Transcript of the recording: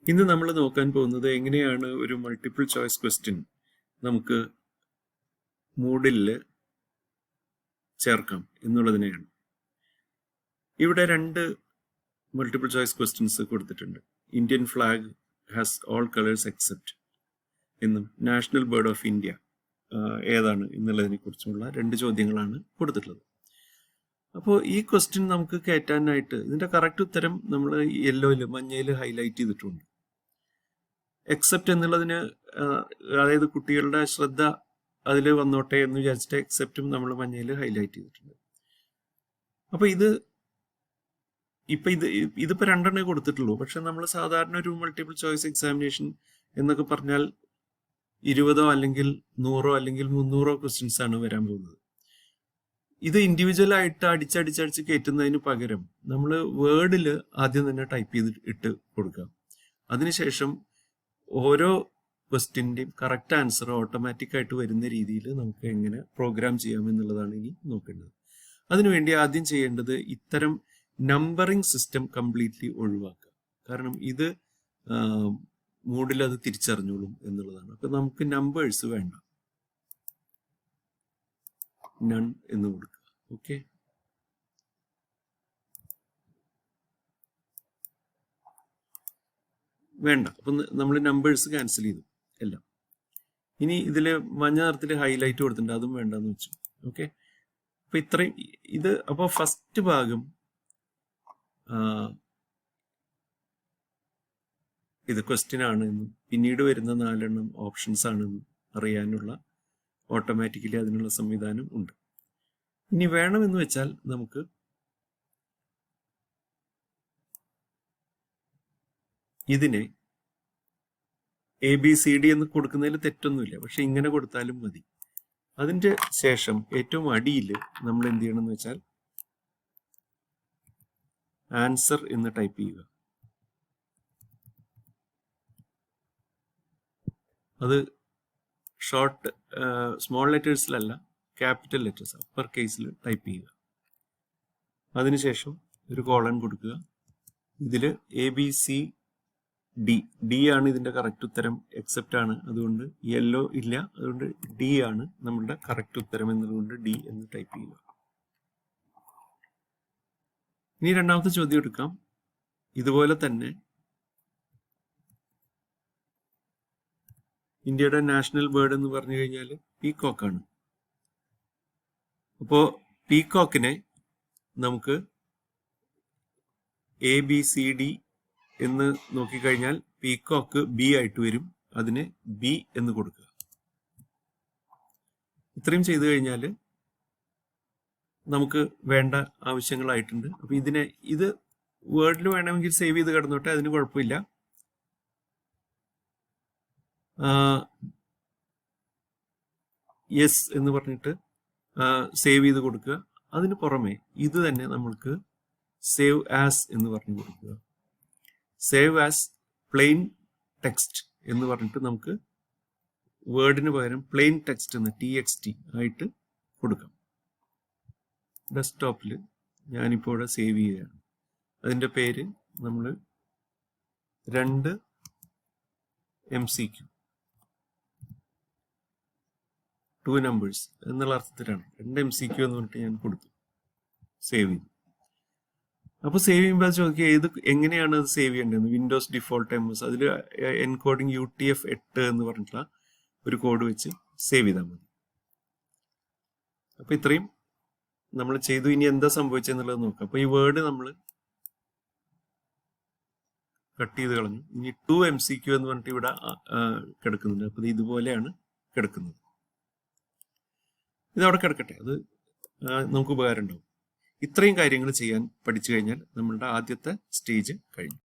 ഇന്ന് നമ്മൾ നോക്കാൻ പോകുന്നത് എങ്ങനെയാണ് ഒരു മൾട്ടിപ്പിൾ ചോയ്സ് ക്വസ്റ്റ്യൻ നമുക്ക് മൂഡിൽ ചേർക്കാം എന്നുള്ളതിനെയാണ്. ഇവിടെ രണ്ട് മൾട്ടിപ്പിൾ ചോയ്സ് ക്വസ്റ്റ്യൻസ് കൊടുത്തിട്ടുണ്ട്. Indian flag has all colours except എന്നും നാഷണൽ ബേർഡ് ഓഫ് ഇന്ത്യ ഏതാണ് എന്നുള്ളതിനെ കുറിച്ചുള്ള രണ്ട് ചോദ്യങ്ങളാണ് കൊടുത്തിട്ടുള്ളത്. അപ്പോൾ ഈ ക്വസ്റ്റ്യൻ നമുക്ക് കയറ്റാനായിട്ട് ഇതിന്റെ കറക്റ്റ് ഉത്തരം നമ്മൾ യെല്ലോയിൽ മഞ്ഞയിൽ ഹൈലൈറ്റ് ചെയ്തിട്ടുണ്ട്. എക്സെപ്റ്റ് എന്നുള്ളതിന് അതായത് കുട്ടികളുടെ ശ്രദ്ധ അതിൽ വന്നോട്ടെ എന്ന് വിചാരിച്ചിട്ട് എക്സെപ്റ്റും നമ്മൾ മഞ്ഞയിൽ ഹൈലൈറ്റ് ചെയ്തിട്ടുണ്ട്. അപ്പൊ ഇതിപ്പോ രണ്ടെണ്ണേ കൊടുത്തിട്ടുള്ളൂ. പക്ഷെ നമ്മൾ സാധാരണ ഒരു മൾട്ടിപ്പിൾ ചോയ്സ് എക്സാമിനേഷൻ എന്നൊക്കെ പറഞ്ഞാൽ 20 അല്ലെങ്കിൽ 100 അല്ലെങ്കിൽ 300 ക്വസ്റ്റ്യൻസ് ആണ് വരാൻ പോകുന്നത്. ഇത് ഇൻഡിവിജ്വൽ ആയിട്ട് അടിച്ചടിച്ചടിച്ച് കയറ്റുന്നതിന് പകരം നമ്മൾ വേർഡിൽ ആദ്യം തന്നെ ടൈപ്പ് ചെയ്ത് ഇട്ട് കൊടുക്കുക. അതിനുശേഷം ഓരോ ക്വസ്റ്റ്യൻ്റെയും കറക്റ്റ് ആൻസർ ഓട്ടോമാറ്റിക് ആയിട്ട് വരുന്ന രീതിയിൽ നമുക്ക് എങ്ങനെ പ്രോഗ്രാം ചെയ്യാം എന്നുള്ളതാണ് ഇനി നോക്കേണ്ടത്. അതിനുവേണ്ടി ആദ്യം ചെയ്യേണ്ടത് ഇത്തരം നമ്പറിംഗ് സിസ്റ്റം കംപ്ലീറ്റ്ലി ഒഴിവാക്കുക. കാരണം ഇത് മൂഡിൽ അത് തിരിച്ചറിഞ്ഞോളും എന്നുള്ളതാണ്. അപ്പൊ നമുക്ക് നമ്പേഴ്സ് വേണ്ട, നൺ എന്ന് കൊടുക്കുക. ഓക്കെ, വേണ്ട. അപ്പൊ നമ്മൾ നമ്പേഴ്സ് ക്യാൻസൽ ചെയ്തു എല്ലാം. ഇനി ഇതില് മഞ്ഞ നിറത്തിൽ ഹൈലൈറ്റ് കൊടുത്തിട്ടുണ്ട്, അതും വേണ്ടെന്ന് വെച്ചു. ഓക്കെ, അപ്പൊ ഇത്രയും ഇത്. അപ്പൊ ഫസ്റ്റ് ഭാഗം ഇത് ക്വസ്റ്റ്യൻ ആണെന്നും പിന്നീട് വരുന്ന 4 ഓപ്ഷൻസ് ആണെന്നും അറിയാനുള്ള ഓട്ടോമാറ്റിക്കലി അതിനുള്ള സംവിധാനം ഉണ്ട്. ഇനി വേണമെന്ന് വെച്ചാൽ നമുക്ക് ഇതിനെ ABCD എന്ന് കൊടുക്കുന്നതിൽ തെറ്റൊന്നുമില്ല, പക്ഷെ ഇങ്ങനെ കൊടുത്താലും മതി. അതിന്റെ ശേഷം ഏറ്റവും അടിയിൽ നമ്മൾ എന്ത് ചെയ്യണം എന്ന് വെച്ചാൽ ആൻസർ എന്ന് ടൈപ്പ് ചെയ്യുക. അത് ഷോർട്ട് സ്മോൾ ലെറ്റേഴ്സിലല്ല, ക്യാപിറ്റൽ ലെറ്റേഴ്സ് അപ്പർ കേസിൽ ടൈപ്പ് ചെയ്യുക. അതിനുശേഷം ഒരു കോളൻ കൊടുക്കുക. ഇതില് ABCD, ഡി ആണ് ഇതിന്റെ കറക്റ്റ് ഉത്തരം. എക്സെപ്റ്റ് ആണ്, അതുകൊണ്ട് യെല്ലോ ഇല്ല, അതുകൊണ്ട് ഡി ആണ് നമ്മളുടെ കറക്റ്റ് ഉത്തരം എന്നതുകൊണ്ട് ഡി എന്ന് ടൈപ്പ് ചെയ്യുക. ഇനി രണ്ടാമത്തെ ചോദ്യം എടുക്കാം. ഇതുപോലെ തന്നെ ഇന്ത്യയുടെ നാഷണൽ ബേർഡ് എന്ന് പറഞ്ഞു കഴിഞ്ഞാൽ പീകോക്കാണ്. അപ്പോ പീകോക്കിനെ നമുക്ക് ABCD എന്ന് നോക്കിക്കഴിഞ്ഞാൽ പീകോക്ക് B ആയിട്ട് വരും. അതിന് B എന്ന് കൊടുക്കുക. ഇത്രയും ചെയ്തു കഴിഞ്ഞാൽ നമുക്ക് വേണ്ട ആവശ്യങ്ങളായിട്ടുണ്ട്. അപ്പൊ ഇത് വേർഡിൽ വേണമെങ്കിൽ സേവ് ചെയ്ത് കിടന്നോട്ടെ, അതിന് കുഴപ്പമില്ല. യെസ് എന്ന് പറഞ്ഞിട്ട് സേവ് ചെയ്ത് കൊടുക്കുക. അതിന് പുറമെ ഇത് തന്നെ നമ്മൾക്ക് സേവ് ആസ് എന്ന് പറഞ്ഞു കൊടുക്കുക. സേവ് ആസ് പ്ലെയിൻ ടെക്സ്റ്റ് എന്ന് പറഞ്ഞിട്ട് നമുക്ക് വേർഡിന് പകരം പ്ലെയിൻ ടെക്സ്റ്റ് എന്ന് TXT ആയിട്ട് കൊടുക്കാം. ഡെസ്ക്ടോപ്പിൽ ഞാനിപ്പോൾ ഇവിടെ സേവ് ചെയ്യുകയാണ്. അതിൻ്റെ പേര് നമ്മൾ 2 MCQ 2 നമ്പേഴ്സ് എന്നുള്ള അർത്ഥത്തിലാണ് 2 MCQ എന്ന് പറഞ്ഞിട്ട് ഞാൻ കൊടുത്തു, സേവ് ചെയ്തു. അപ്പൊ സേവ് ചെയ്യുമ്പോൾ അത് ചോദിക്കുക എങ്ങനെയാണ് അത് സേവ് ചെയ്യേണ്ടത്. വിൻഡോസ് ഡിഫോൾട്ട് MS അതിൽ എൻകോഡിങ് UTF-8 എന്ന് പറഞ്ഞിട്ടുള്ള ഒരു കോഡ് വെച്ച് സേവ് ചെയ്താൽ മതി. അപ്പൊ ഇത്രയും നമ്മൾ ചെയ്തു. ഇനി എന്താ സംഭവിച്ചെന്നുള്ളത് നോക്കാം. അപ്പൊ ഈ വേർഡ് നമ്മൾ കട്ട് ചെയ്ത് കളഞ്ഞു. ഇനി 2 MCQ എന്ന് പറഞ്ഞിട്ട് ഇവിടെ കിടക്കുന്നുണ്ട്. അപ്പൊ ഇതുപോലെയാണ് കിടക്കുന്നത്. ഇതവിടെ കിടക്കട്ടെ, അത് നമുക്ക് ഉപകാരം ഉണ്ടാവും. ഇത്രയും കാര്യങ്ങൾ ചെയ്യാൻ പഠിച്ചു കഴിഞ്ഞാൽ നമ്മളുടെ ആദ്യത്തെ സ്റ്റേജ് കഴിഞ്ഞു.